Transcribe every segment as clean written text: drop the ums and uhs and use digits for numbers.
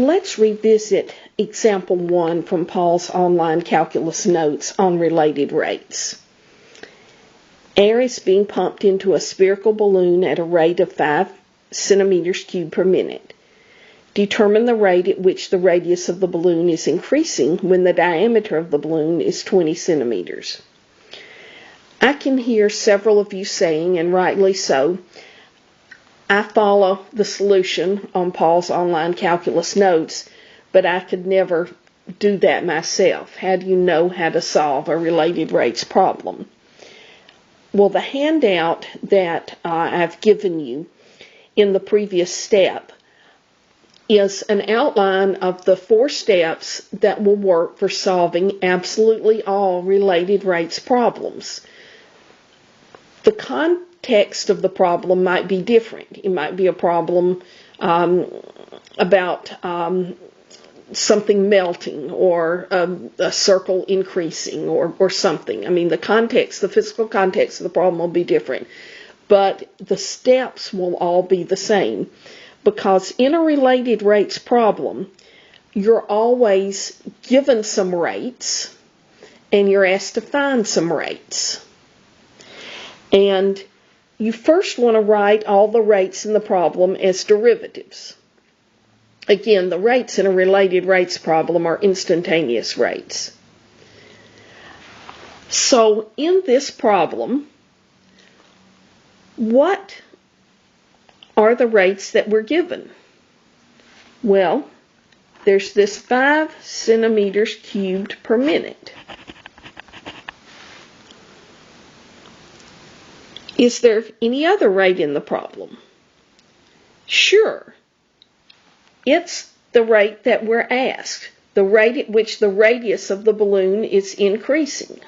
Let's revisit example 1 from Paul's online calculus notes on related rates. Air is being pumped into a spherical balloon at a rate of 5 centimeters cubed per minute. Determine the rate at which the radius of the balloon is increasing when the diameter of the balloon is 20 centimeters. I can hear several of you saying, and rightly so, I follow the solution on Paul's online calculus notes, but I could never do that myself. How do you know how to solve a related rates problem? Well, the handout that I've given you in the previous step is an outline of the 4 steps that will work for solving absolutely all related rates problems. The context of the problem might be different. It might be a problem about something melting or a circle increasing or something. I mean, the physical context of the problem will be different, but the steps will all be the same, because in a related rates problem, you're always given some rates and you're asked to find some rates. And you first want to write all the rates in the problem as derivatives. Again, the rates in a related rates problem are instantaneous rates. So in this problem, what are the rates that we're given? Well, there's this 5 centimeters cubed per minute. Is there any other rate in the problem? Sure. It's the rate that we're asked, the rate at which the radius of the balloon is increasing.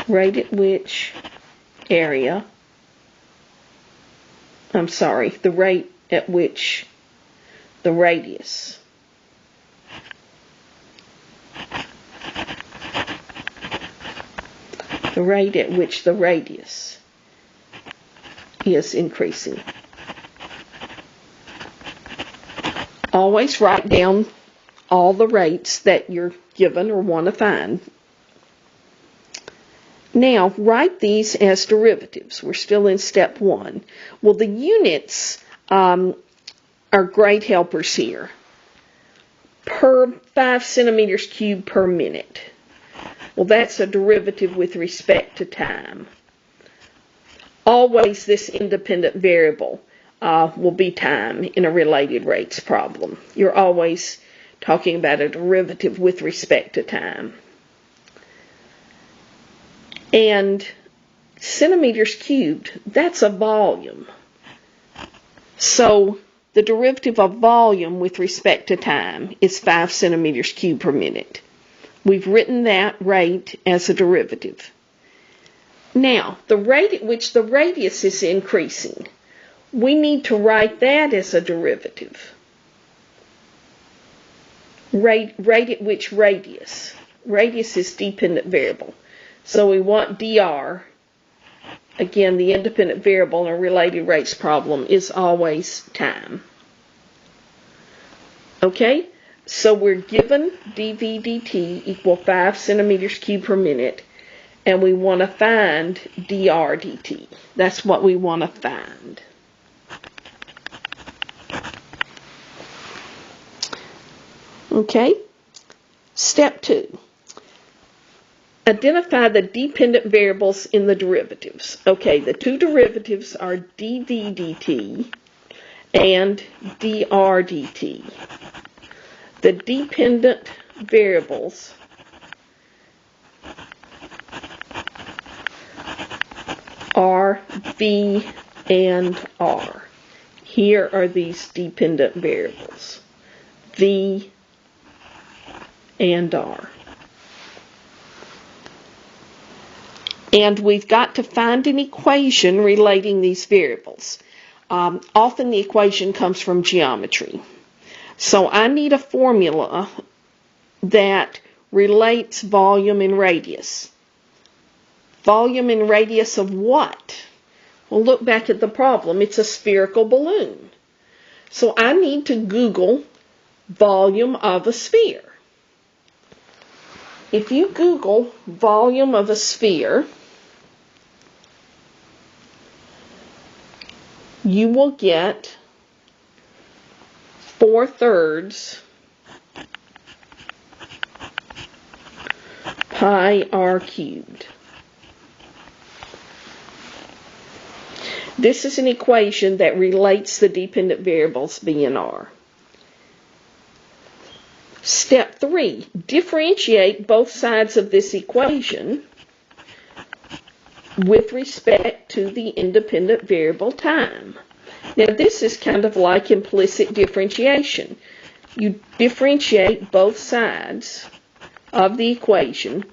Rate at which the rate at which the radius is increasing. Always write down all the rates that you're given or want to find. Now, write these as derivatives. We're still in step 1. Well, the units are great helpers here. Per 5 centimeters cubed per minute. Well, that's a derivative with respect to time. Always this independent variable will be time in a related rates problem. You're always talking about a derivative with respect to time. And centimeters cubed, that's a volume. So the derivative of volume with respect to time is 5 centimeters cubed per minute. We've written that rate as a derivative. Now, the rate at which the radius is increasing, we need to write that as a derivative. Rate at which radius. Radius is dependent variable. So we want dr. Again, the independent variable in a related rates problem is always time. Okay? So we're given dv dt equal 5 centimeters cubed per minute, and we want to find dr dt. That's what we want to find. Okay? Step 2. Identify the dependent variables in the derivatives. Okay, the 2 derivatives are dv dt and dr dt. The dependent variables are v and r. Here are these dependent variables, v and r. And we've got to find an equation relating these variables. Often the equation comes from geometry. So I need a formula that relates volume and radius. Volume and radius of what? Well, look back at the problem. It's a spherical balloon. So I need to Google volume of a sphere. If you Google volume of a sphere, you will get 4/3 pi r cubed. This is an equation that relates the dependent variables b and r. Step 3, differentiate both sides of this equation with respect to the independent variable time. Now this is kind of like implicit differentiation. You differentiate both sides of the equation,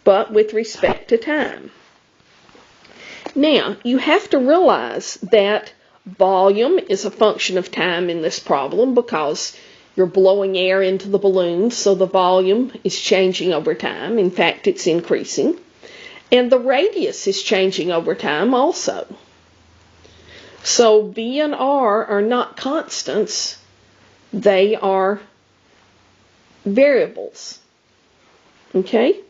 but with respect to time. Now, you have to realize that volume is a function of time in this problem because you're blowing air into the balloon, so the volume is changing over time. In fact, it's increasing. And the radius is changing over time also. So v and r are not constants. They are variables. Okay?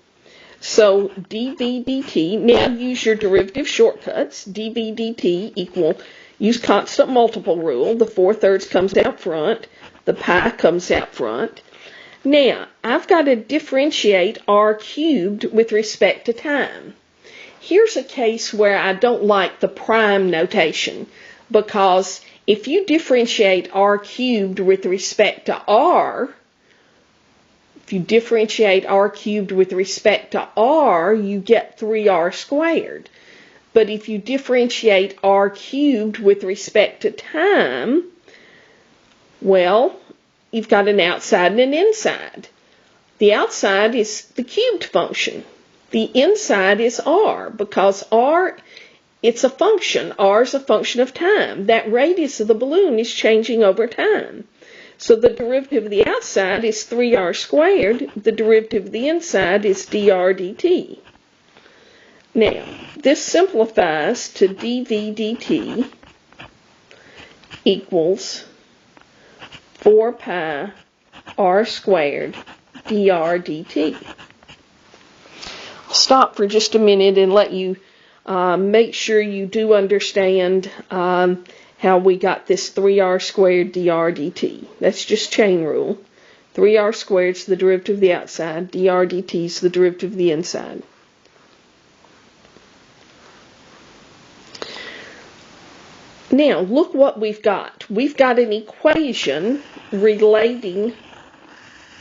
So dv dt, now use your derivative shortcuts. Dv dt equal, use constant multiple rule. The 4/3 comes out front. The pi comes out front. Now, I've got to differentiate r cubed with respect to time. Here's a case where I don't like the prime notation, because if you differentiate r cubed with respect to r, if you differentiate r cubed with respect to r, you get 3r squared. But if you differentiate r cubed with respect to time, well, you've got an outside and an inside. The outside is the cubed function. The inside is r, because r, it's a function. R is a function of time. That radius of the balloon is changing over time. So the derivative of the outside is 3r squared. The derivative of the inside is dr dt. Now, this simplifies to dv dt equals 4 pi r squared dr dt. I'll stop for just a minute and let you make sure you do understand how we got this 3r squared dr dt. That's just chain rule. 3r squared is the derivative of the outside. Dr dt is the derivative of the inside. Now, look what we've got. We've got an equation relating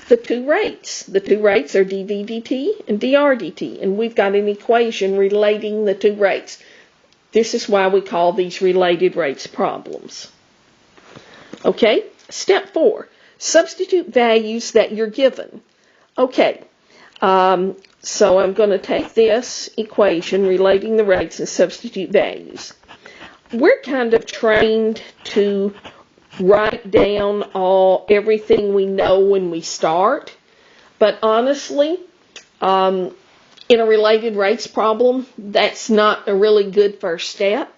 the two rates. The two rates are dv dt and dr dt. And we've got an equation relating the two rates. This is why we call these related rates problems. Okay, step 4. Substitute values that you're given. Okay, so I'm going to take this equation relating the rates and substitute values. We're kind of trained to write down everything we know when we start, but honestly, in a related rates problem, that's not a really good first step,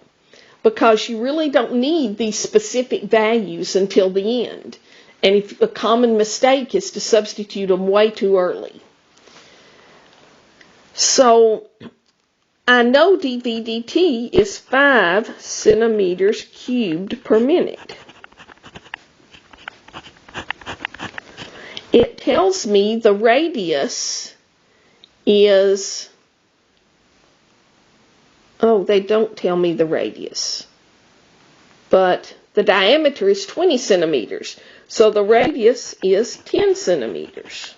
because you really don't need these specific values until the end. And if a common mistake is to substitute them way too early. So I know dv dt is 5 centimeters cubed per minute. It tells me the radius is, oh, they don't tell me the radius, but the diameter is 20 centimeters, so the radius is 10 centimeters.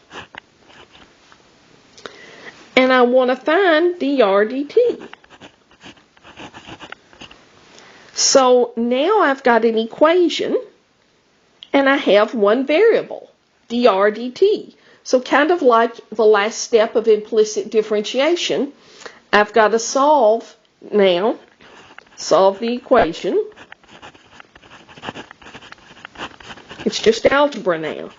And I want to find dr dt. So now I've got an equation, and I have one variable, dr dt. So kind of like the last step of implicit differentiation, I've got to solve the equation. It's just algebra now.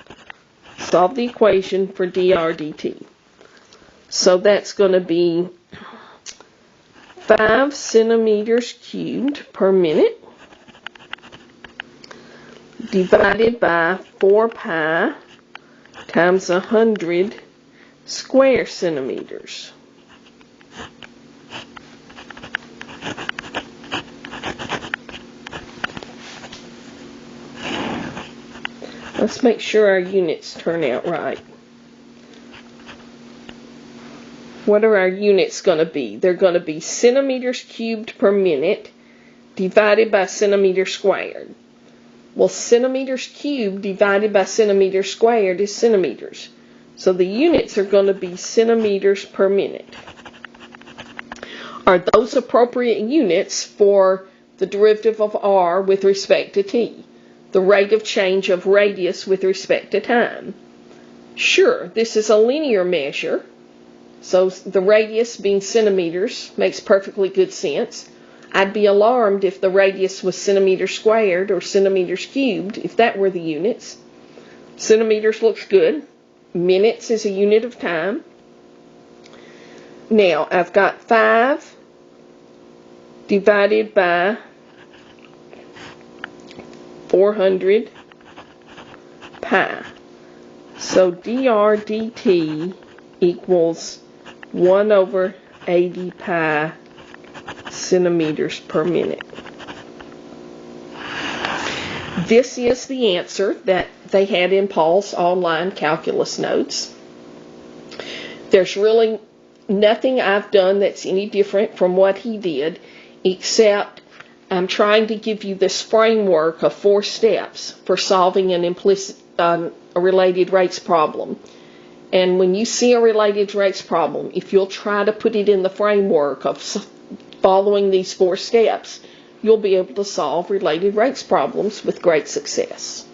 Solve the equation for dr dt. So that's going to be 5 centimeters cubed per minute divided by 4 pi times 100 square centimeters. Let's make sure our units turn out right. What are our units going to be? They're going to be centimeters cubed per minute divided by centimeters squared. Well, centimeters cubed divided by centimeters squared is centimeters. So the units are going to be centimeters per minute. Are those appropriate units for the derivative of r with respect to t? The rate of change of radius with respect to time? Sure, this is a linear measure. So the radius being centimeters makes perfectly good sense. I'd be alarmed if the radius was centimeters squared or centimeters cubed, if that were the units. Centimeters looks good. Minutes is a unit of time. Now, I've got 5 divided by 400 pi. So dr dt equals 1 over 80 pi centimeters per minute. This is the answer that they had in Paul's online calculus notes. There's really nothing I've done that's any different from what he did, except I'm trying to give you this framework of 4 steps for solving an implicit, a related rates problem. And when you see a related rates problem, if you'll try to put it in the framework of following these 4 steps, you'll be able to solve related rates problems with great success.